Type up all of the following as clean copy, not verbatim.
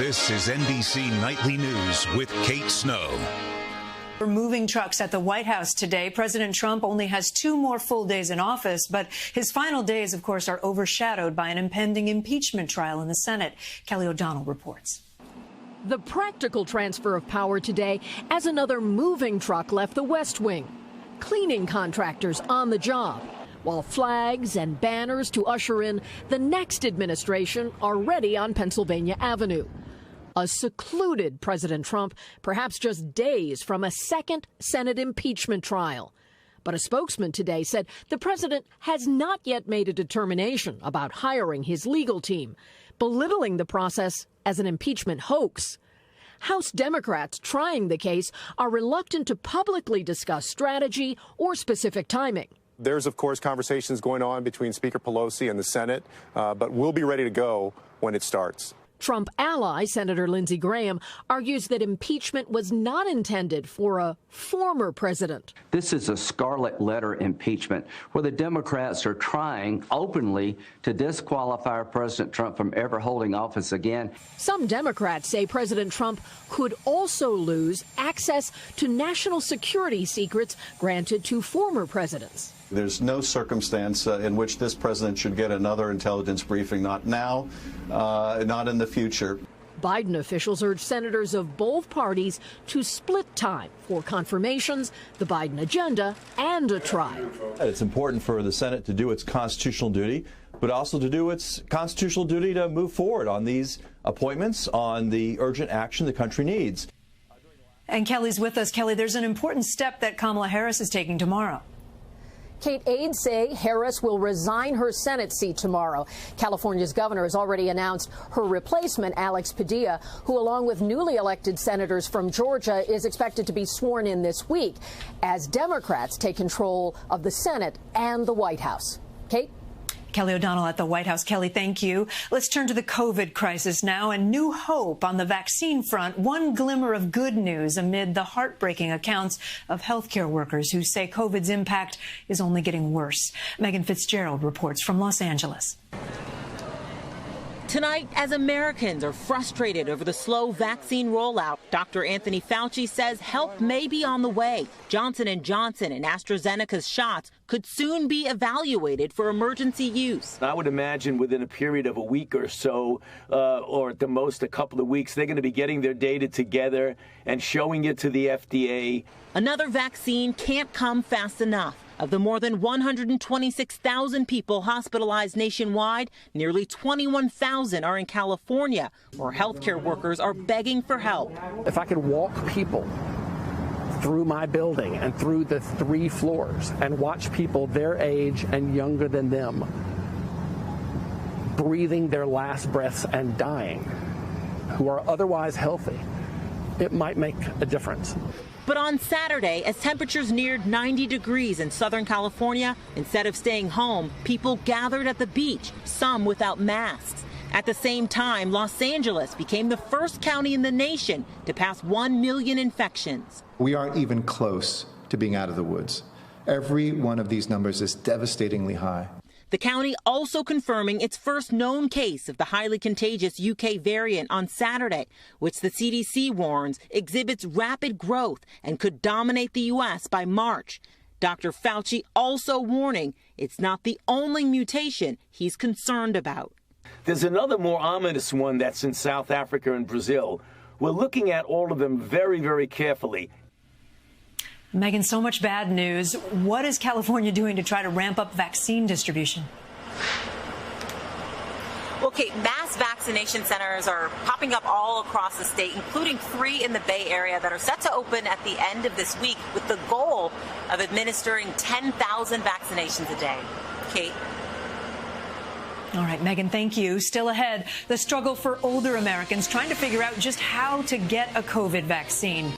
This is NBC Nightly News with Kate Snow. Moving trucks at the White House today. President Trump only has 2 more full days in office, but his final days, of course, are overshadowed by an impending impeachment trial in the Senate. Kelly O'Donnell reports. The practical transfer of power today as another moving truck left the West Wing. Cleaning contractors on the job, while flags and banners to usher in the next administration are ready on Pennsylvania Avenue. A secluded President Trump, perhaps just days from a second Senate impeachment trial. But a spokesman today said the president has not yet made a determination about hiring his legal team, belittling the process as an impeachment hoax. House Democrats trying the case are reluctant to publicly discuss strategy or specific timing. There's, of course, conversations going on between Speaker Pelosi and the Senate, but we'll be ready to go when it starts. Trump ally Senator Lindsey Graham argues that impeachment was not intended for a former president. This is a scarlet letter impeachment where the Democrats are trying openly to disqualify President Trump from ever holding office again. Some Democrats say President Trump could also lose access to national security secrets granted to former presidents. There's no circumstance in which this president should get another intelligence briefing, not now, not in the future. Biden officials urge senators of both parties to split time for confirmations, the Biden agenda, and a trial. It's important for the Senate to do its constitutional duty, but also to do its constitutional duty to move forward on these appointments, on the urgent action the country needs. And Kelly's with us. Kelly, there's an important step that Kamala Harris is taking tomorrow. Kate, aides say Harris will resign her Senate seat tomorrow. California's governor has already announced her replacement, Alex Padilla, who, along with newly elected senators from Georgia, is expected to be sworn in this week as Democrats take control of the Senate and the White House. Kate? Kelly O'Donnell at the White House. Kelly, thank you. Let's turn to the COVID crisis now and new hope on the vaccine front. One glimmer of good news amid the heartbreaking accounts of healthcare workers who say COVID's impact is only getting worse. Megan Fitzgerald reports from Los Angeles. Tonight, as Americans are frustrated over the slow vaccine rollout, Dr. Anthony Fauci says help may be on the way. Johnson & Johnson and AstraZeneca's shots could soon be evaluated for emergency use. I would imagine within a period of a week or so, or at the most a couple of weeks, they're going to be getting their data together and showing it to the FDA. Another vaccine can't come fast enough. Of the more than 126,000 people hospitalized nationwide, nearly 21,000 are in California, where healthcare workers are begging for help. If I could walk people through my building and through the 3 floors and watch people their age and younger than them breathing their last breaths and dying, who are otherwise healthy, it might make a difference. But on Saturday, as temperatures neared 90 degrees in Southern California, instead of staying home, people gathered at the beach, some without masks. At the same time, Los Angeles became the first county in the nation to pass 1 million infections. We aren't even close to being out of the woods. Every one of these numbers is devastatingly high. The county also confirming its first known case of the highly contagious UK variant on Saturday, which the CDC warns exhibits rapid growth and could dominate the U.S. by March. Dr. Fauci also warning it's not the only mutation he's concerned about. There's another more ominous one that's in South Africa and Brazil. We're looking at all of them very, very carefully. Megan, so much bad news. What is California doing to try to ramp up vaccine distribution? Well, Kate, mass vaccination centers are popping up all across the state, including 3 in the Bay Area that are set to open at the end of this week with the goal of administering 10,000 vaccinations a day. Kate? All right, Megan, thank you. Still ahead, the struggle for older Americans trying to figure out just how to get a COVID vaccine.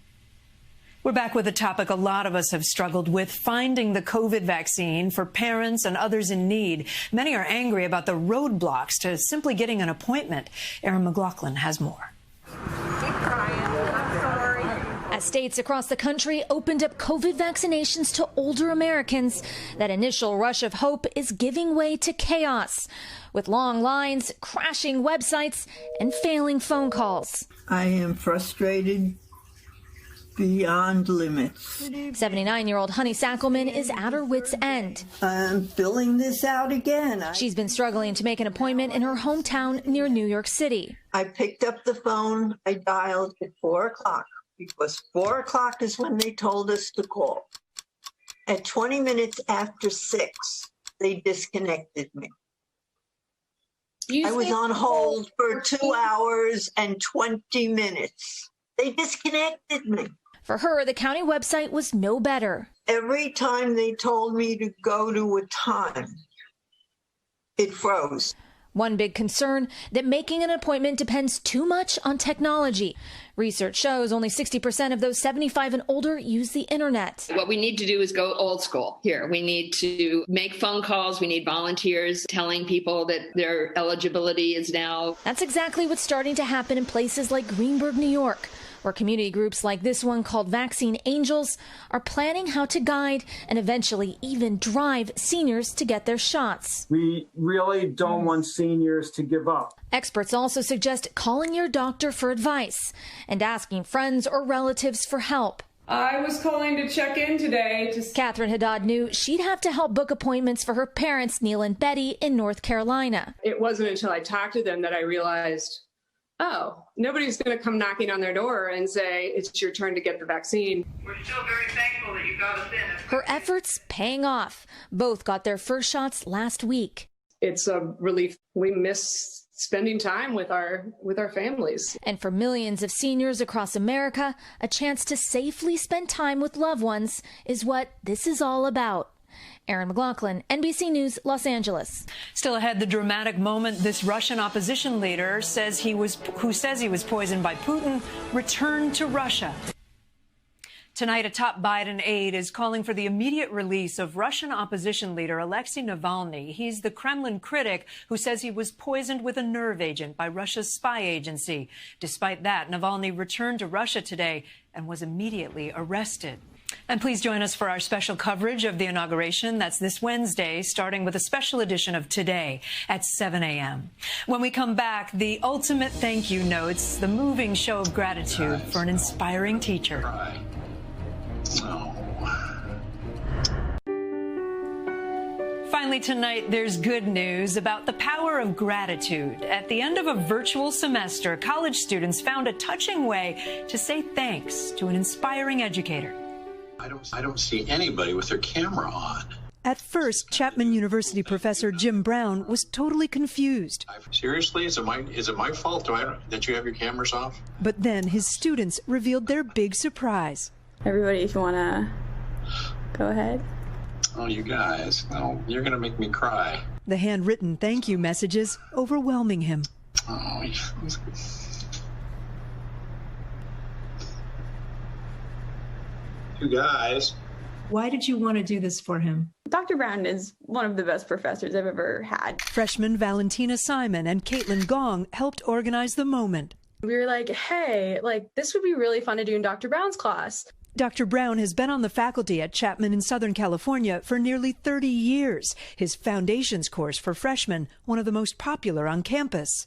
We're back with a topic a lot of us have struggled with, finding the COVID vaccine for parents and others in need. Many are angry about the roadblocks to simply getting an appointment. Erin McLaughlin has more. Keep crying. I'm sorry. As states across the country opened up COVID vaccinations to older Americans, that initial rush of hope is giving way to chaos, with long lines, crashing websites, and failing phone calls. I am frustrated beyond limits. 79-year-old Honey Sackelman is at her wit's end. I'm filling this out again. She's been struggling to make an appointment in her hometown near New York City. I picked up the phone. I dialed at 4 o'clock because 4 o'clock is when they told us to call. At 20 minutes after 6, they disconnected me. I was on hold for 2 hours and 20 minutes. They disconnected me. For her, the county website was no better. Every time they told me to go to a time, it froze. One big concern, that making an appointment depends too much on technology. Research shows only 60% of those 75 and older use the internet. What we need to do is go old school here. We need to make phone calls. We need volunteers telling people that their eligibility is now. That's exactly what's starting to happen in places like Greenburgh, New York, where community groups like this one called Vaccine Angels are planning how to guide and eventually even drive seniors to get their shots. We really don't want seniors to give up. Experts also suggest calling your doctor for advice and asking friends or relatives for help. I was calling to check in today. Catherine Haddad knew she'd have to help book appointments for her parents, Neil and Betty, in North Carolina. It wasn't until I talked to them that I realized, oh, nobody's going to come knocking on their door and say, it's your turn to get the vaccine. We're still very thankful that you got us in. Her efforts paying off. Both got their first shots last week. It's a relief. We miss spending time with our families. And for millions of seniors across America, a chance to safely spend time with loved ones is what this is all about. Erin McLaughlin, NBC News, Los Angeles. Still ahead, the dramatic moment this Russian opposition leader who says he was poisoned by Putin returned to Russia. Tonight, a top Biden aide is calling for the immediate release of Russian opposition leader Alexei Navalny. He's the Kremlin critic who says he was poisoned with a nerve agent by Russia's spy agency. Despite that, Navalny returned to Russia today and was immediately arrested. And please join us for our special coverage of the inauguration. That's this Wednesday, starting with a special edition of Today at 7 a.m. When we come back, the ultimate thank you notes, the moving show of gratitude for an inspiring teacher. Finally tonight, there's good news about the power of gratitude. At the end of a virtual semester, college students found a touching way to say thanks to an inspiring educator. I don't see anybody with their camera on. At first, Chapman University professor Jim Brown was totally confused. Seriously? Is it my fault that you have your cameras off? But then his students revealed their big surprise. Everybody, if you want to go ahead. Oh, you guys. Oh, you're going to make me cry. The handwritten thank you messages overwhelming him. Oh, you guys. Why did you want to do this for him? Dr. Brown is one of the best professors I've ever had. Freshman Valentina Simon and Caitlin Gong helped organize the moment. We were like, hey, this would be really fun to do in Dr. Brown's class. Dr. Brown has been on the faculty at Chapman in Southern California for nearly 30 years. His Foundations course for freshmen, one of the most popular on campus.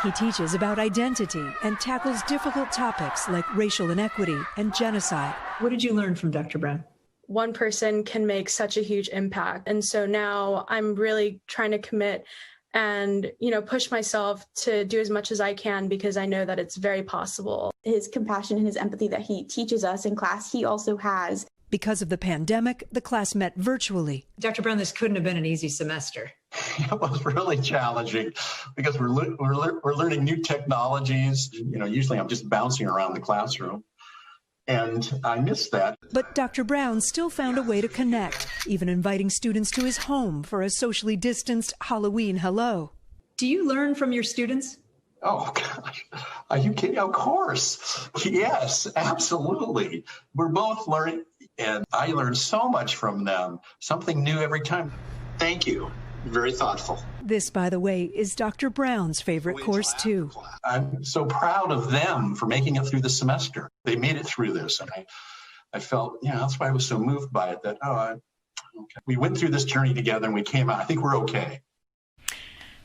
He teaches about identity and tackles difficult topics like racial inequity and genocide. What did you learn from Dr. Brown? One person can make such a huge impact. And so now I'm really trying to commit and, push myself to do as much as I can because I know that it's very possible. His compassion and his empathy that he teaches us in class, he also has. Because of the pandemic, the class met virtually. Dr. Brown, this couldn't have been an easy semester. It was really challenging because we're learning new technologies. Usually I'm just bouncing around the classroom. And I missed that. But Dr. Brown still found a way to connect, even inviting students to his home for a socially distanced Halloween hello. Do you learn from your students? Oh, gosh. Are you kidding? Of course. Yes, absolutely. We're both learning, and I learn so much from them, something new every time. Thank you. very thoughtful. This, by the way, is Dr. Brown's favorite course, too. I'm so proud of them for making it through the semester. They made it through this, and I felt, that's why I was so moved by it, that, okay. We went through this journey together and we came out. I think we're okay.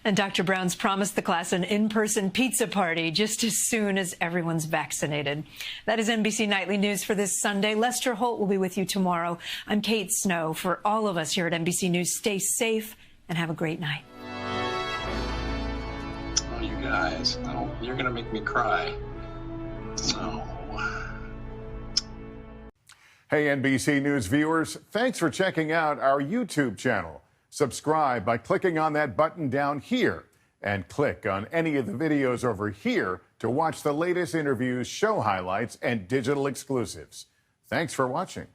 And Dr. Brown's promised the class an in-person pizza party just as soon as everyone's vaccinated. That is NBC Nightly News for this Sunday. Lester Holt will be with you tomorrow. I'm Kate Snow. For all of us here at NBC News, stay safe and have a great night. Oh, you guys, you're going to make me cry. Oh. Hey, NBC News viewers, thanks for checking out our YouTube channel. Subscribe by clicking on that button down here and click on any of the videos over here to watch the latest interviews, show highlights, and digital exclusives. Thanks for watching.